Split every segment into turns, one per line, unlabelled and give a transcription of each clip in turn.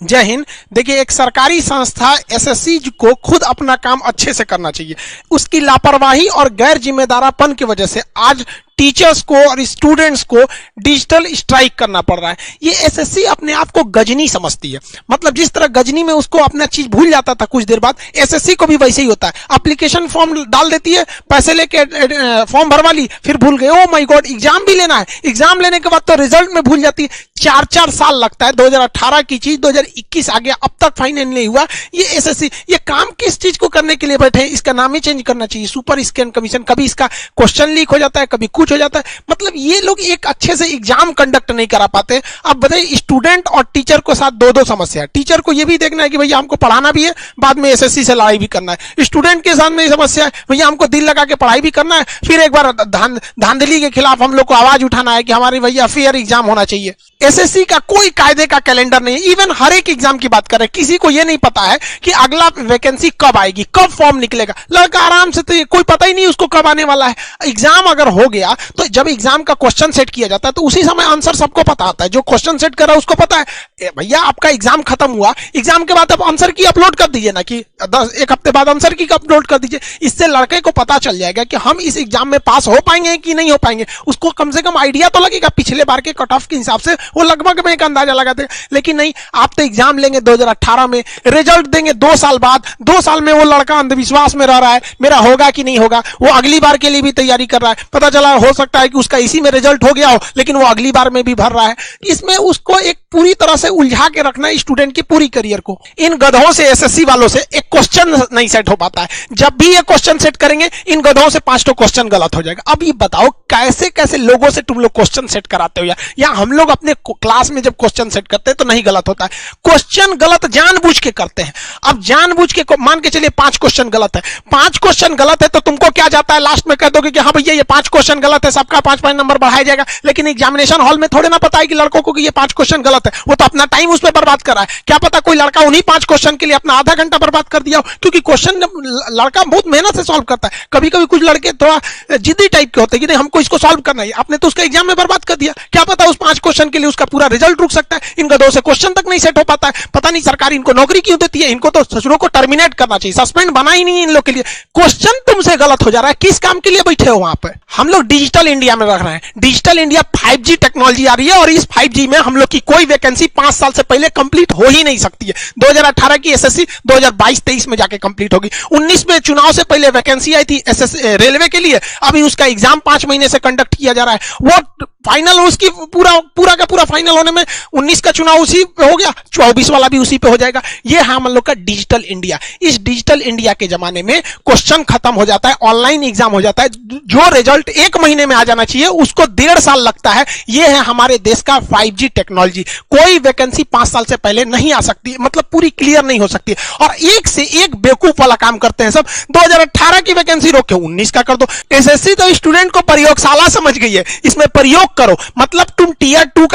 जय हिंद। देखिए, एक सरकारी संस्था एसएससी को खुद अपना काम अच्छे से करना चाहिए। उसकी लापरवाही और गैर जिम्मेदारापन की वजह से आज टीचर्स को और स्टूडेंट्स को डिजिटल स्ट्राइक करना पड़ रहा है। ये एसएससी अपने आप को गजनी समझती है। मतलब जिस तरह गजनी में उसको अपना चीज भूल जाता था कुछ देर बाद, एसएससी को भी वैसे ही होता है। एप्लीकेशन फॉर्म डाल देती है, पैसे लेके फॉर्म भरवा ली, फिर भूल गए, ओ माय गॉड एग्जाम भी लेना है। एग्जाम लेने के बाद तो रिजल्ट में भूल जाती है। 4-4 साल लगता है। 2018 की चीज 2021 आ गया, अब तक फाइनल नहीं हुआ। ये एसएससी ये काम किस चीज को करने के लिए बैठे हैं? इसका नाम ही चेंज करना चाहिए, सुपर स्कैन कमीशन। कभी इसका क्वेश्चन लीक हो जाता है, कभी कुछ हो जाता है। मतलब ये लोग एक अच्छे से एग्जाम कंडक्ट नहीं करा पाते। अब बताइए, स्टूडेंट और टीचर को साथ दो समस्या है। टीचर को ये भी देखना है कि भैया हमको पढ़ाना भी है, बाद में एसएससी से लड़ाई भी करना है। स्टूडेंट के साथ में समस्या है, भैया हमको दिल लगा के पढ़ाई भी करना है, फिर एक बार धांधली के खिलाफ हम लोग को आवाज उठाना है कि हमारी भैया फेयर एग्जाम होना चाहिए। एसएससी का कोई कायदे का कैलेंडर नहीं है। इवन हर एक एग्जाम की बात करें, किसी को यह नहीं पता है कि अगला वैकेंसी कब आएगी, कब फॉर्म निकलेगा। लड़का आराम से, तो ये कोई पता ही नहीं उसको कब आने वाला है। एग्जाम अगर हो गया तो जब एग्जाम का क्वेश्चन सेट किया जाता है तो उसी समय आंसर सबको पता होता है। जो क्वेश्चन सेट कर रहा है उसको पता है भैया आपका एग्जाम खत्म हुआ, एग्जाम के बाद आप आंसर की अपलोड कर दीजिए ना, कि एक हफ्ते बाद आंसर की अपलोड कर दीजिए। इससे लड़के को पता चल जाएगा कि हम इस एग्जाम में पास हो पाएंगे कि नहीं हो पाएंगे। उसको कम से कम आइडिया तो लगेगा, पिछले बार के कट ऑफ के हिसाब से वो लगभग में एक अंदाजा लगा देगा। लेकिन नहीं, आप तो एग्जाम लेंगे 2018 में, रिजल्ट देंगे 2 साल बाद। 2 साल में वो लड़का अंधविश्वास में रह रहा है, मेरा होगा कि नहीं होगा। वो अगली बार के लिए भी तैयारी कर रहा है। पता चला हो सकता है कि उसका इसी में रिजल्ट हो गया हो, लेकिन वो अगली बार में भी भर रहा है। इसमें उसको एक पूरी तरह से उलझा के रखना है स्टूडेंट की पूरी करियर को। इन गधों से, एसएससी वालों से एक क्वेश्चन नहीं सेट हो पाता है। जब भी ये क्वेश्चन सेट करेंगे, इन गधों से 5 क्वेश्चन गलत हो जाएगा। अब ये बताओ कैसे कैसे लोगों से तुम लोग क्वेश्चन सेट कराते हो यार। या हम लोग अपने क्लास में जब क्वेश्चन सेट करते हैं तो नहीं गलत होता है, क्वेश्चन गलत जानबूझ के करते हैं। अब जानबूझ के मान के चलिए 5 क्वेश्चन गलत है, 5 क्वेश्चन गलत है तो तुमको क्या जाता है, लास्ट में कह दोगे कि हाँ भैया ये 5 क्वेश्चन गलत है, सबका 5-5 नंबर बढ़ाया जाएगा। लेकिन एग्जामिनेशन हॉल में थोड़े ना पता है कि लड़कों को कि ये 5 क्वेश्चन गलत है। वो तो अपना टाइम उस पर बर्बाद कर रहा है। क्या पता कोई लड़का उन्हीं 5 क्वेश्चन के लिए अपना आधा घंटा बर्बाद कर दिया हो, क्योंकि क्वेश्चन लड़का बहुत मेहनत से सॉल्व करता है। कभी कभी कुछ लड़के थोड़ा जिद्दी टाइप के होते हैं कि नहीं हमको इसको सॉल्व करना है, आपने तो उसका एग्जाम में बर्बाद कर दिया। क्या पता उस 5 क्वेश्चन के लिए उसका पूरा रिजल्ट रुक सकता है। इन गधों से क्वेश्चन तक नहीं सेट हो पाता है। पता नहीं सरकार इनको नौकरी क्यों देती है। इनको तो ससुरों को टर्मिनेट करना चाहिए, सस्पेंड बना ही नहीं इन लोग के लिए। क्वेश्चन तुमसे गलत हो जा रहा है, किस काम के लिए बैठे हो वहां पर? हम लोग डिजिटल इंडिया में रख रहे हैं। डिजिटल इंडिया 5G टेक्नोलॉजी आ रही है और इस 5G में हम लोग की कोई वैकेंसी 5 साल से पहले कंप्लीट हो ही नहीं सकती है। 2018 की एसएससी 2022-23 में जाके कंप्लीट होगी। 19 में चुनाव से पहले वैकेंसी आई थी रेलवे के लिए, अभी उसका एग्जाम 5 महीने से कंडक्ट किया जा रहा है। वो फाइनल उसकी पूरा का पूरा फाइनल होने में 19 का चुनाव उसी पे हो गया, 24 वाला भी उसी पे हो जाएगा। ये हम लोग का डिजिटल इंडिया। इस डिजिटल इंडिया के जमाने में क्वेश्चन खत्म हो जाता है, ऑनलाइन एग्जाम हो जाता है। जो रिजल्ट 1 महीने में आ जाना चाहिए उसको 1.5 साल लगता है। ये है हमारे देश का 5G टेक्नोलॉजी। कोई वैकेंसी 5 साल से पहले नहीं आ सकती, मतलब पूरी क्लियर नहीं हो सकती। और एक से एक बेवकूफ वाला काम करते हैं सब। 2018 की वैकेंसी रोक के 19 का कर दो। एसएससी तो स्टूडेंट को प्रयोगशाला समझ गई है, इसमें प्रयोग करो। मतलब तुम टीयर 2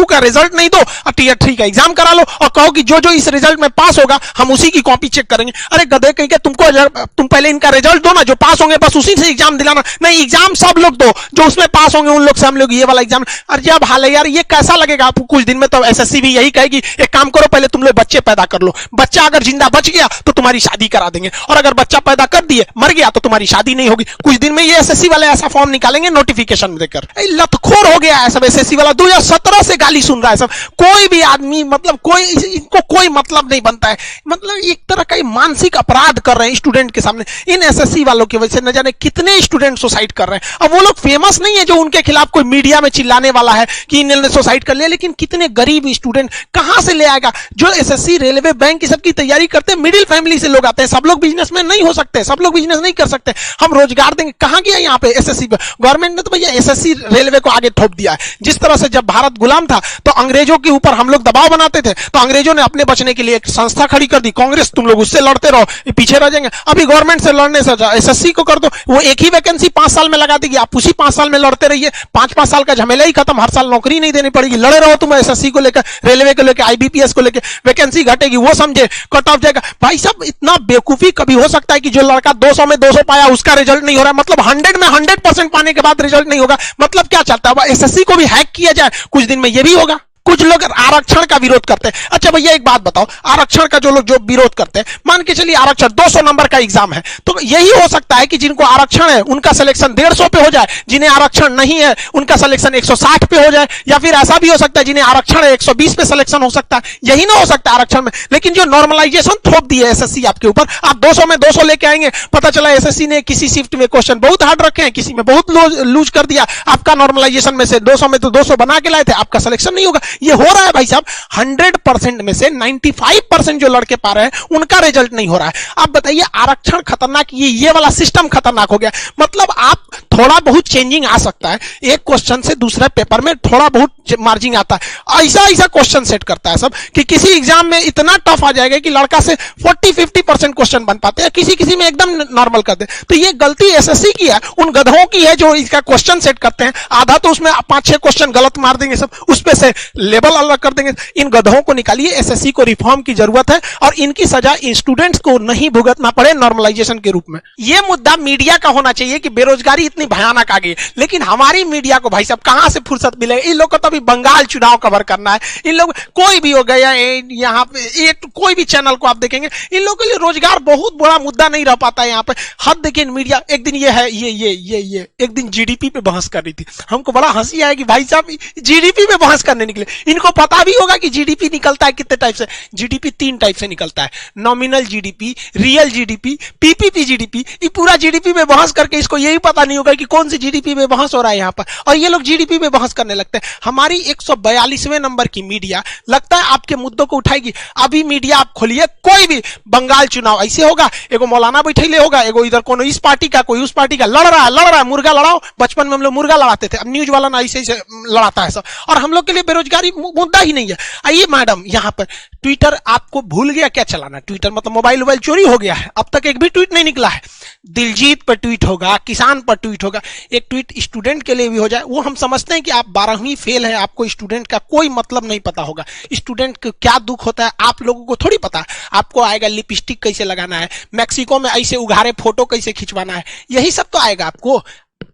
का रिजल्ट नहीं दो और टीयर 3 का एग्जाम करा लो और कहो कि जो जो इस रिजल्ट में पास होगा हम उसी की कॉपी चेक करेंगे। अरे गधे कहीं के, तुम पहले इनका रिजल्ट दो ना, जो पास होंगे बस उसी से एग्जाम दिलाना। नहीं, एग्जाम सब लोग दो, जो उसमें पास होंगे उन लोग से हम लोग ये वाला एग्जाम। अरे जब हाल है यार, ये कैसा लगेगा आपको? कुछ दिन में तो एसएससी भी यही कहेगी, एक काम करो पहले तुम लोग बच्चे पैदा कर लो। बच्चा अगर जिंदा बच गया तो तुम्हारी शादी करा देंगे, और अगर बच्चा पैदा कर दिए मर गया तो तुम्हारी शादी नहीं होगी। कुछ दिन में ये एसएससी वाले ऐसा फॉर्म निकालेंगे नोटिफिकेशन देकर। लतखोर हो गया है सब एसएससी वाला। 2017 से गाली सुन रहा है सब। कोई भी आदमी, मतलब इनको कोई मतलब नहीं बनता है। मतलब एक तरह का मानसिक अपराध कर रहे हैं स्टूडेंट के सामने। इन एसएससी वालों की वजह से न जाने कितने स्टूडेंट सुसाइड कर रहे हैं। अब वो लोग फेमस नहीं है जो उनके खिलाफ कोई मीडिया में चिल्लाने वाला है कि इन्होंने सुसाइड कर लिया, लेकिन कितने गरीब स्टूडेंट कहां से ले आएगा? जो एसएससी, रेलवे, बैंक की सबकी तैयारी करते हैं, मिडिल फैमिली से लोग आते हैं। सब लोग बिजनेसमैन नहीं हो सकते, सब लोग बिजनेस नहीं कर सकते। हम रोजगार देंगे, कहां गया यहाँ पे एसएससी? गवर्नमेंट ने तो भैया एसएससी रेलवे को आगे थोप दिया है। जिस तरह से जब भारत गुलाम था तो अंग्रेजों के ऊपर हम लोग दबाव बनाते थे, तो अंग्रेजों ने अपने बचने के लिए एक संस्था खड़ी कर दी, कांग्रेस। तुम लोग उससे लड़ते रहो, पीछे रह जाएंगे। अभी गवर्नमेंट से लड़ने से एसएससी को कर दो, वो एक ही वैकेंसी 5 साल में लगा देगी। आप उसी 5 साल में लड़ते रहिए, 5-5 साल का झमेला ही खत्म। हर साल नौकरी नहीं देनी पड़ेगी, लड़े रहो तुम एसएससी को लेकर, रेलवे को लेकर, आईबीपीएस को लेकर। वैकेंसी घटेगी, वो समझे, कट ऑफ जाएगा। भाई साहब, इतना बेवकूफी कभी हो सकता है कि जो लड़का 200 में 200 पाया उसका रिजल्ट नहीं हो रहा है? मतलब 100 में 100% पाने के बाद रिजल्ट नहीं होगा? मतलब क्या चलता है? एसएससी को भी हैक किया जाए, कुछ दिन में ये भी होगा। कुछ लोग आरक्षण का विरोध करते हैं। अच्छा भैया एक बात बताओ, आरक्षण का जो लोग जो विरोध करते हैं, मान के चलिए आरक्षण 200 नंबर का एग्जाम है, तो यही हो सकता है कि जिनको आरक्षण है उनका सिलेक्शन 150 पे हो जाए, जिन्हें आरक्षण नहीं है उनका सिलेक्शन 160 पे हो जाए, या फिर ऐसा भी हो सकता है जिन्हें आरक्षण है 120 पे सिलेक्शन हो सकता है। यही ना हो सकता है आरक्षण में। लेकिन जो नॉर्मलाइजेशन थोप दी है एसएससी आपके ऊपर, आप 200 में 200 लेके आएंगे, पता चला एसएससी ने किसी शिफ्ट में क्वेश्चन बहुत हार्ड रखे हैं, किसी में बहुत लूज कर दिया, आपका नॉर्मलाइजेशन में से 200 में तो 200 बना के लाए थे, आपका सिलेक्शन नहीं होगा। ये हो रहा है भाई साहब, 100% में से 95% जो लड़के पा रहे हैं उनका रिजल्ट नहीं हो रहा है। आप बताइए आरक्षण खतरनाक, ये वाला सिस्टम खतरनाक हो गया। मतलब आप थोड़ा बहुत चेंजिंग आ सकता है, एक क्वेश्चन से दूसरे पेपर में थोड़ा बहुत मार्जिंग आता है, ऐसा क्वेश्चन सेट करता है सब कि किसी एग्जाम में इतना टफ आ जाएगा कि लड़का से 40-50% क्वेश्चन बन पाते हैं, किसी में एकदम नॉर्मल करते हैं। तो ये गलती एसएससी की है, उन गधों की है जो इसका क्वेश्चन सेट करते हैं। आधा तो उसमें 5-6 क्वेश्चन गलत मार देंगे सब, उस पे से लेवल अलग कर देंगे। इन गधों को निकालिए, एसएससी को रिफॉर्म की जरूरत है और इनकी सजा स्टूडेंट्स को नहीं भुगतना पड़े नॉर्मलाइजेशन के रूप में। यह मुद्दा मीडिया का होना चाहिए कि बेरोजगारी इतनी भयानक आ गई, लेकिन हमारी मीडिया को भाई साहब कहां से फुर्सत मिलेगा? इन लोग को तो अभी बंगाल चुनाव कवर करना है। इन लोग कोई भी हो गया यहाँ पे कोई भी चैनल को आप देखेंगे, इन लोगों के लिए रोजगार बहुत बड़ा मुद्दा नहीं रह पाता है यहाँ पे। हद देखिए मीडिया, एक दिन ये है ये एक दिन जीडीपी पे बहस कर रही थी, हमको बड़ा हंसी आया कि भाई साहब जीडीपी पे बहस करने निकले। इनको पता भी होगा कि जीडीपी निकलता है कितने टाइप से। जीडीपी 3 टाइप से निकलता है, nominal GDP, real GDP, PPP GDP. ये पूरा जीडीपी में बहस करके इसको यही पता नहीं होगा कि कौन सी जीडीपी में बहस हो रहा है यहाँ पर, और ये लोग जीडीपी में बहस करने लगते हैं। हमारी 142वें नंबर की मीडिया लगता है आपके मुद्दों को उठाएगी। अभी मीडिया आप खोलिए, कोई भी बंगाल चुनाव ऐसे होगा, एगो मौलाना बैठे होगा, एगो इधर कोनो इस पार्टी का कोई उस पार्टी का, लड़ रहा है, मुर्गा लड़ाओ। बचपन में हम लोग मुर्गा लड़ाते थे, अब न्यूज वाला ना ऐसे लड़ाता है सब, और हम लोग के लिए बेरोजगारी मुद्दा ही नहीं है। आइए मैडम, यहाँ पर ट्विटर आपको भूल गया क्या चलाना? ट्विटर मतलब मोबाइल चोरी हो गया है, अब तक एक भी ट्वीट नहीं निकला है। दिलजीत पर ट्वीट होगा, किसान पर ट्वीट होगा, एक ट्वीट स्टूडेंट के लिए भी हो जाए। वो हम समझते हैं कि आप 12वीं फेल है, आपको स्टूडेंट का कोई मतलब नहीं पता होगा, स्टूडेंट को क्या दुख होता है आप लोगों को थोड़ी पता। आपको आएगा लिपस्टिक कैसे लगाना है, मैक्सिको में ऐसे उघारे फोटो कैसे खिंचवाना है, यही सब तो आएगा आपको।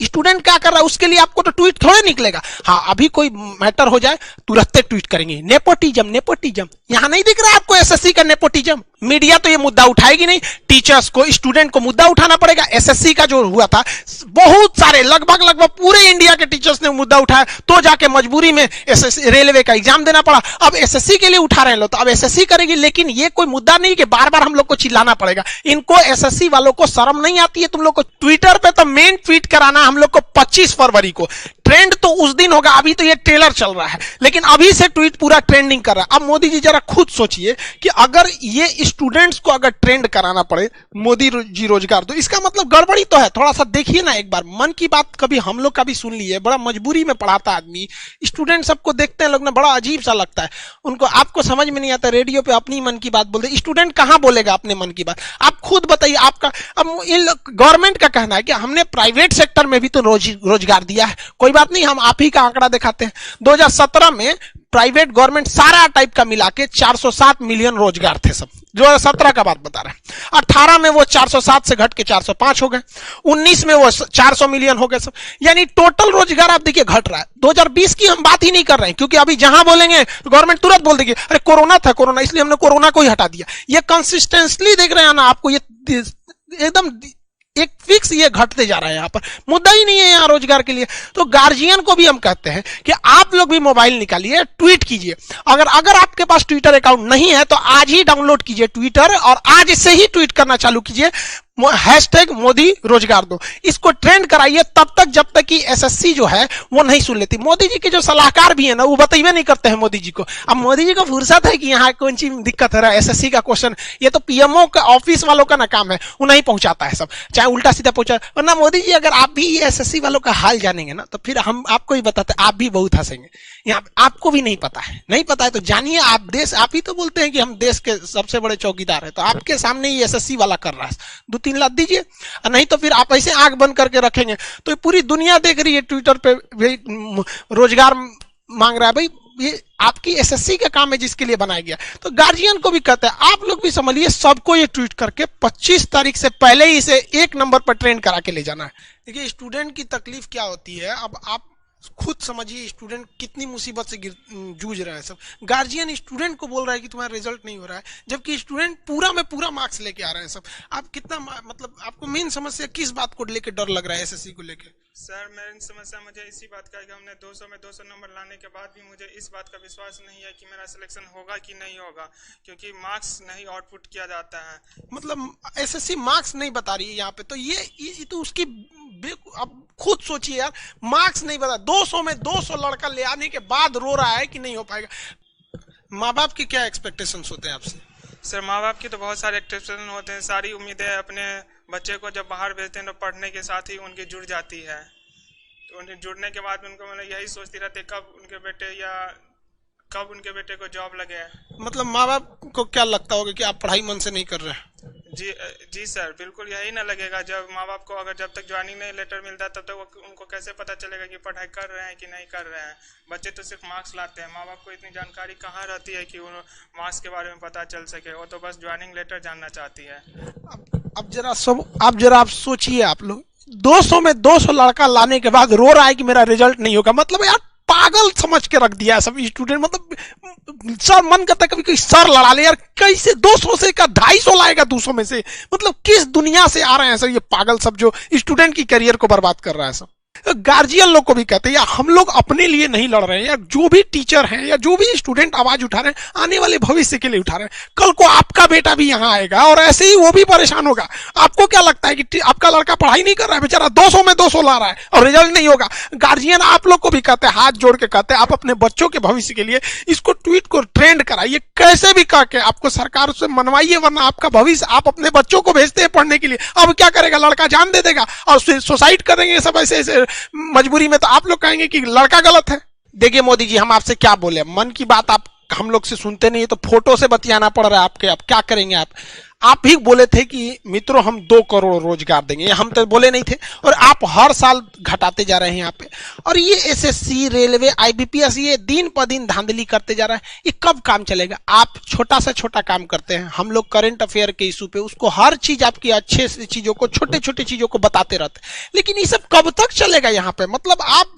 स्टूडेंट क्या कर रहा है उसके लिए आपको तो ट्वीट थोड़े निकलेगा। हाँ, अभी कोई मैटर हो जाए तुरंत ट्वीट करेंगे, नेपोटिज्म। यहां नहीं दिख रहा आपको एसएससी का नेपोटिज्म? मीडिया तो ये मुद्दा उठाएगी नहीं, टीचर्स को, स्टूडेंट को मुद्दा उठाना पड़ेगा। एसएससी का जो हुआ था, बहुत सारे लगभग पूरे इंडिया के टीचर्स ने मुद्दा उठाया, तो जाके मजबूरी में एसएससी रेलवे का एग्जाम देना पड़ा। अब एसएससी के लिए उठा रहे हैं लोग, तो अब एसएससी करेगी। लेकिन ये कोई मुद्दा नहीं कि बार बार हम लोग को चिल्लाना पड़ेगा। इनको एसएससी वालों को शर्म नहीं आती है तुम लोग को? ट्विटर पे तो मेन ट्वीट कराना हम लोग को 25 फरवरी को, ट्रेंड तो उस दिन होगा, अभी तो ये ट्रेलर चल रहा है, लेकिन अभी से ट्वीट पूरा ट्रेंडिंग कर रहा है। अब मोदी जी जरा खुद सोचिए कि अगर ये स्टूडेंट्स को अगर ट्रेंड कराना पड़े मोदी जी रोजगार, तो इसका मतलब गड़बड़ी तो है। थोड़ा सा देखिए ना एक बार, मन की बात कभी हम लोग का भी सुन लिए, बड़ा मजबूरी में पढ़ाता आदमी, स्टूडेंट सबको देखते हैं लोग ना, बड़ा अजीब सा लगता है उनको। आपको समझ में नहीं आता, रेडियो पे अपनी मन की बात बोलते, स्टूडेंट कहां बोलेगा अपने मन की बात? आप खुद बताइए आपका। अब गवर्नमेंट का कहना है कि हमने प्राइवेट सेक्टर में भी तो रोजगार दिया है। कोई बात नहीं, हम आप ही का आंकड़ा दिखाते हैं। 2017 में प्राइवेट गवर्नमेंट सारा टाइप का मिला के 407 मिलियन रोजगार थे सब। 2017 का बात बता रहे हैं। 18 में वो 407 से घट के 405 हो गए, 19 में वो 400 मिलियन हो गए सब। यानी टोटल रोजगार आप देखिए घट रहा है। 2020 की हम बात ही नहीं कर रहे हैं, क्योंकि अभी जहां बोलेंगे गवर्नमेंट तुरंत बोल देगी अरे कोरोना था, कोरोना, इसलिए हमने कोरोना को ही हटा दिया। ये कंसिस्टेंटली देख रहे हैं ना आपको, ये एकदम एक फिक्स ये घटते जा रहा है। यहाँ पर मुद्दा ही नहीं है यहाँ रोजगार के लिए। तो गार्जियन को भी हम कहते हैं कि आप लोग भी मोबाइल निकालिए, ट्वीट कीजिए। अगर आपके पास ट्विटर अकाउंट नहीं है तो आज ही डाउनलोड कीजिए ट्विटर, और आज से ही ट्वीट करना चालू कीजिए, हैशटैग मोदी रोजगार दो। इसको ट्रेंड कराइए तब तक जब तक कि एसएससी जो है वो नहीं सुन लेती। मोदी जी के जो सलाहकार भी है ना, वो बताइए नहीं करते हैं मोदी जी को। अब मोदी जी को फुर्सत है कि यहाँ कौन सी दिक्कत है, एसएससी का क्वेश्चन, ये तो पीएमओ का ऑफिस वालों का ना काम है, वो नहीं पहुंचाता है सब, चाहे उल्टा सीधा पहुंचा। वरना मोदी जी अगर आप भी एसएससी वालों का हाल जानेंगे ना, तो फिर हम आपको ही बताते, आप भी बहुत हंसेंगे। यहाँ आपको भी नहीं पता है तो जानिए। आप ही तो बोलते हैं कि हम देश के सबसे बड़े चौकीदार हैं, तो आपके सामने ही एसएससी वाला कर रहा है। 2-3 लाख दीजिए, नहीं तो फिर आप ऐसे आंख बंद करके रखेंगे तो पूरी दुनिया देख रही है ट्विटर पे रोजगार मांग रहा है। भाई ये आपकी एसएससी का काम है जिसके लिए बनाया गया। तो गार्जियन को भी कहते हैं आप लोग भी समझिए, सबको ये ट्वीट करके 25 तारीख से पहले ही इसे 1 नंबर पर ट्रेंड करा के ले जाना है। देखिए स्टूडेंट की तकलीफ क्या होती है। अब आप खुद समझिए स्टूडेंट कितनी मुसीबत से जूझ रहा है। सब गार्जियन स्टूडेंट को बोल रहा है कि तुम्हारा रिजल्ट नहीं हो रहा है, जबकि स्टूडेंट पूरा में पूरा मार्क्स लेके आ रहे हैं सब। आप कितना मतलब आपको मेन समस्या किस बात को लेके डर लग रहा है एसएससी को लेके?
सर मेरी समस्या मुझे इसी बात का है कि हमने 200 में 200 नंबर लाने के बाद भी मुझे इस बात का विश्वास नहीं है कि मेरा सिलेक्शन होगा कि नहीं होगा, क्योंकि मार्क्स नहीं आउटपुट किया जाता है।
मतलब एसएससी मार्क्स नहीं बता रही है यहाँ पे, तो ये तो उसकी अब खुद सोचिए यार, मार्क्स नहीं बता, 200 में 200 लड़का ले आने के बाद रो रहा है कि नहीं हो पाएगा। माँ बाप के क्या एक्सपेक्टेशंस होते हैं आपसे?
सर माँ बाप की तो बहुत सारे एक्सपेक्टेशन होते हैं, सारी उम्मीदें अपने बच्चे को जब बाहर भेजते हैं तो पढ़ने के साथ ही उनकी जुड़ जाती है। तो उन्हें जुड़ने के बाद उनको मतलब यही सोचती रहती है कब उनके बेटे को जॉब लगे। मतलब
माँ बाप को क्या लगता होगा कि आप पढ़ाई मन से नहीं कर रहे हैं?
जी सर, बिल्कुल यही ना लगेगा। जब माँ बाप को अगर जब तक ज्वाइनिंग नहीं लेटर मिलता तब तक उनको कैसे पता चलेगा कि पढ़ाई कर रहे हैं कि नहीं कर रहे हैं। बच्चे तो सिर्फ मार्क्स लाते हैं, माँ बाप को इतनी जानकारी कहाँ रहती है कि उन मार्क्स के बारे में पता चल सके। वो तो बस ज्वाइनिंग लेटर जानना चाहती है।
अब जरा आप सोचिए, आप लोग 200 में 200 लड़का लाने के बाद रो रहा है कि मेरा रिजल्ट नहीं होगा। मतलब यार पागल समझ के रख दिया है सब स्टूडेंट। मतलब सर मन करता है कभी कोई सर लड़ा ले यार, कैसे 200 से का 250 लाएगा 200 में से? मतलब किस दुनिया से आ रहे हैं सर ये पागल सब जो स्टूडेंट की करियर को बर्बाद कर रहा है सब। गार्जियन लोग को भी कहते हैं यार हम लोग अपने लिए नहीं लड़ रहे हैं यार, जो भी टीचर हैं या जो भी स्टूडेंट आवाज उठा रहे हैं आने वाले भविष्य के लिए उठा रहे हैं। कल को आपका बेटा भी यहाँ आएगा और ऐसे ही वो भी परेशान होगा। आपको क्या लगता है कि आपका लड़का पढ़ाई नहीं कर रहा है, बेचारा 200 में 200 ला रहा है और रिजल्ट नहीं होगा? गार्जियन आप लोग को भी कहते हैं, हाथ जोड़ के कहते हैं आप अपने बच्चों के भविष्य के लिए इसको ट्वीट को ट्रेंड कराइए, कैसे भी करके आपको सरकार से मनवाइए, वरना आपका भविष्य आप अपने बच्चों को भेजते हैं पढ़ने के लिए। अब क्या करेगा, लड़का जान दे देगा और सुसाइड करेंगे सब ऐसे मजबूरी में। तो आप लोग कहेंगे कि लड़का गलत है। देखिए मोदी जी, हम आपसे क्या बोले, मन की बात आप हम लोग से सुनते नहीं है तो फोटो से बतियाना पड़ रहा है आपके। अब क्या करेंगे आप ही बोले थे कि मित्रों हम 2 करोड़ रोजगार देंगे, हम तो बोले नहीं थे और आप हर साल घटाते जा रहे हैं यहाँ पे। और ये एसएससी, रेलवे, आईबीपीएस ये दिन पर दिन धांधली करते जा रहा है, ये कब काम चलेगा? आप छोटा से छोटा काम करते हैं, हम लोग करंट अफेयर के इशू पे उसको हर चीज आपकी अच्छे से चीजों को, छोटे छोटे चीजों को बताते रहते हैं, लेकिन ये सब कब तक चलेगा यहाँ पे? मतलब आप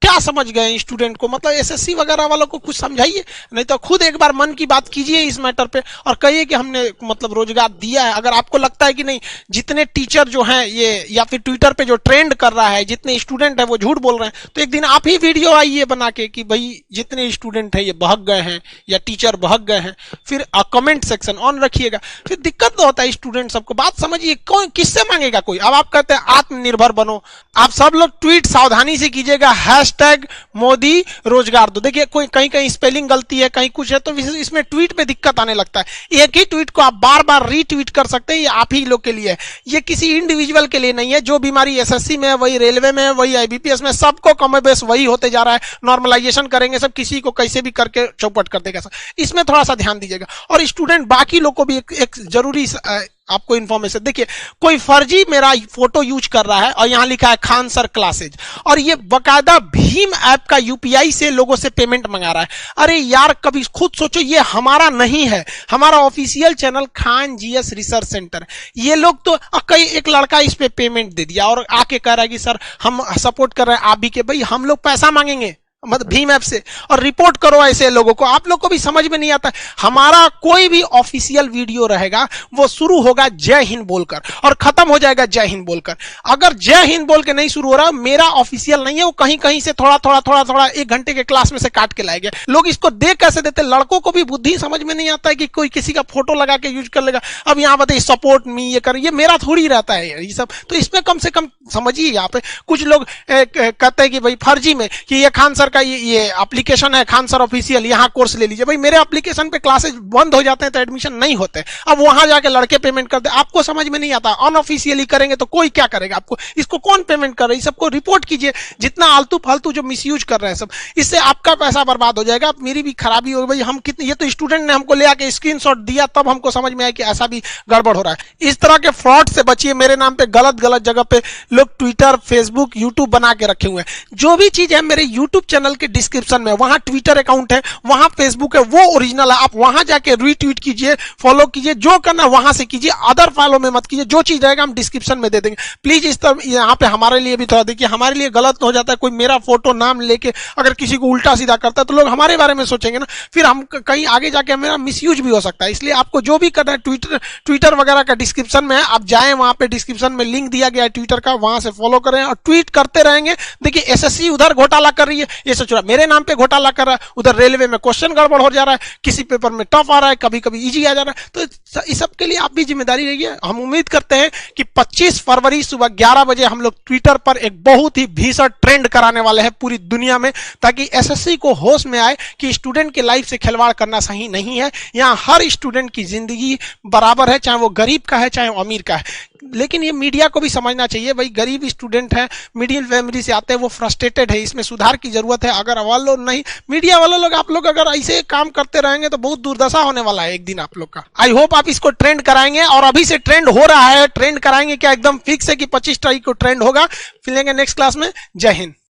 क्या समझ गए स्टूडेंट को? मतलब एसएससी वगैरह वालों को कुछ समझाइए, नहीं तो खुद एक बार मन की बात कीजिए इस मैटर पे और कहिए कि हमने मतलब रोजगार दिया है। अगर आपको लगता है कि नहीं जितने टीचर जो हैं ये या फिर ट्विटर पे जो ट्रेंड कर रहा है जितने स्टूडेंट है वो झूठ बोल रहे हैं, तो एक दिन आप ही वीडियो आइए बना के कि भाई जितने स्टूडेंट है ये बहक गए हैं या टीचर बहक गए हैं, फिर कमेंट सेक्शन ऑन रखिएगा। फिर दिक्कत तो होता है स्टूडेंट सबको। बात समझिए, कौन किससे मांगेगा कोई? अब आप कहते हैं आत्मनिर्भर बनो, आप सब लोग ट्वीट सावधानी से कीजिएगा, हैशटैग मोदी रोजगार दो। देखिए कोई कहीं कहीं स्पेलिंग गलती है, कहीं कुछ है, तो इसमें ट्वीट में दिक्कत आने लगता है। एक ही ट्वीट को आप बार बार रीट्वीट कर सकते हैं, ये आप ही लोग के लिए है, ये किसी इंडिविजुअल के लिए नहीं है। जो बीमारी एसएससी में है वही रेलवे में है, वही आईबीपीएस में, सबको कम बेस वही होते जा रहा है। नॉर्मलाइजेशन करेंगे सब, किसी को कैसे भी करके चौपट कर देगा सब। इसमें थोड़ा सा ध्यान दीजिएगा। और स्टूडेंट बाकी लोग को भी एक जरूरी आपको इन्फॉर्मेशन, देखिए कोई फर्जी मेरा फोटो यूज कर रहा है और यहां लिखा है खान सर क्लासेज, और ये बकायदा भीम ऐप का यूपीआई से लोगों से पेमेंट मंगा रहा है। अरे यार कभी खुद सोचो, ये हमारा नहीं है, हमारा official channel Khan GS research centre. ये लोग तो कई एक लड़का इस पे पेमेंट दे दिया और आके कह रहा है कि सर हम सपोर्ट कर रहे हैं आप भी के। भाई हम लोग पैसा मांगेंगे मतलब भीम ऐप से और रिपोर्ट करो ऐसे लोगों को? आप लोग को भी समझ में नहीं आता। हमारा कोई भी ऑफिशियल वीडियो रहेगा वो शुरू होगा जय हिंद बोलकर और खत्म हो जाएगा जय हिंद बोलकर। अगर जय हिंद बोल के नहीं शुरू हो रहा, मेरा ऑफिशियल नहीं है, वो कहीं कहीं से थोड़ा थोड़ा 1 घंटे के क्लास में से काट के लाएंगे। लोग इसको देख कैसे देते? लड़कों को भी बुद्धि समझ में नहीं आता है कि कोई किसी का फोटो लगा के यूज कर लेगा। अब यहाँ बताइए सपोर्ट मी ये कर, ये मेरा थोड़ी रहता है ये सब। तो इसमें कम से कम समझिए। यहाँ पे कुछ लोग कहते हैं कि भाई फर्जी में कि ये खान सर का ये एप्लीकेशन है खान सर ऑफिशियल, यहाँ कोर्स ले लीजिए। भाई मेरे एप्लीकेशन पे क्लासेस बंद हो जाते हैं तो एडमिशन नहीं होते, अब वहां जाके लड़के पेमेंट करते। आपको समझ में नहीं आता, अनऑफिशियली करेंगे तो कोई क्या करेगा आपको? इसको कौन पेमेंट कर रहा है? सबको रिपोर्ट कीजिए, जितना आलतू फालतू जो मिसयूज कर रहे हैं सब, इससे आपका पैसा बर्बाद हो जाएगा, मेरी भी खराबी होगी। भाई हम कितने, ये तो स्टूडेंट ने हमको ले आके स्क्रीनशॉट दिया तब हमको समझ में आया कि ऐसा भी गड़बड़ हो रहा है। इस तरह के फ्रॉड से बचिए। मेरे नाम पे गलत जगह पे लोग ट्विटर, फेसबुक, यूट्यूब बना के रखे हुए हैं। जो भी चीज है मेरे यूट्यूब चैनल चैनल के डिस्क्रिप्शन में, वहां ट्विटर अकाउंट है, वहां फेसबुक है, वो ओरिजिनल है। आप वहां जाके रीट्वीट कीजिए, फॉलो कीजिए, जो करना वहां से कीजिए, अदर फॉलो में मत कीजिए। जो चीज रहेगा हम डिस्क्रिप्शन में दे देंगे। प्लीज इस तरह यहाँ पे हमारे लिए भी थोड़ा देखिए, हमारे लिए गलत हो जाता है, कोई मेरा फोटो नाम लेके अगर किसी को उल्टा सीधा करता है तो लोग हमारे बारे में सोचेंगे ना, फिर हम कहीं आगे जाके मेरा मिसयूज भी हो सकता है। इसलिए आपको जो भी करना है ट्विटर वगैरह का डिस्क्रिप्शन में है, आप जाएं, वहां पे डिस्क्रिप्शन में लिंक दिया गया है ट्विटर का, वहां से फॉलो करें और ट्वीट करते रहेंगे। देखिए एसएससी उधर घोटाला कर रही है, ये सोच रहा मेरे नाम पे घोटाला कर रहा है, उधर रेलवे में क्वेश्चन गड़बड़ हो जा रहा है, किसी पेपर में टफ आ रहा है, कभी कभी इजी आ जा रहा है। तो इस सब के लिए आप भी जिम्मेदारी रहिए। हम उम्मीद करते हैं कि 25 फरवरी सुबह 11 बजे हम लोग ट्विटर पर एक बहुत ही भीषण ट्रेंड कराने वाले हैं पूरी दुनिया में, ताकि एसएससी को होश में आए कि स्टूडेंट के लाइफ से खिलवाड़ करना सही नहीं है। यहाँ हर स्टूडेंट की जिंदगी बराबर है, चाहे वो गरीब का है चाहे वो अमीर का है। लेकिन ये मीडिया को भी समझना चाहिए, भाई गरीब स्टूडेंट है, मिडिल फैमिली से आते हैं, वो फ्रस्ट्रेटेड है, इसमें सुधार की जरूरत है। अगर वाले लोग नहीं, मीडिया वाले लोग, आप लोग अगर ऐसे काम करते रहेंगे तो बहुत दुर्दशा होने वाला है एक दिन आप लोग का। आई होप आप इसको ट्रेंड कराएंगे, और अभी से ट्रेंड हो रहा है। ट्रेंड कराएंगे क्या, एकदम फिक्स है कि 25 तारीख को ट्रेंड होगा। मिलेंगे नेक्स्ट क्लास में। जय हिंद।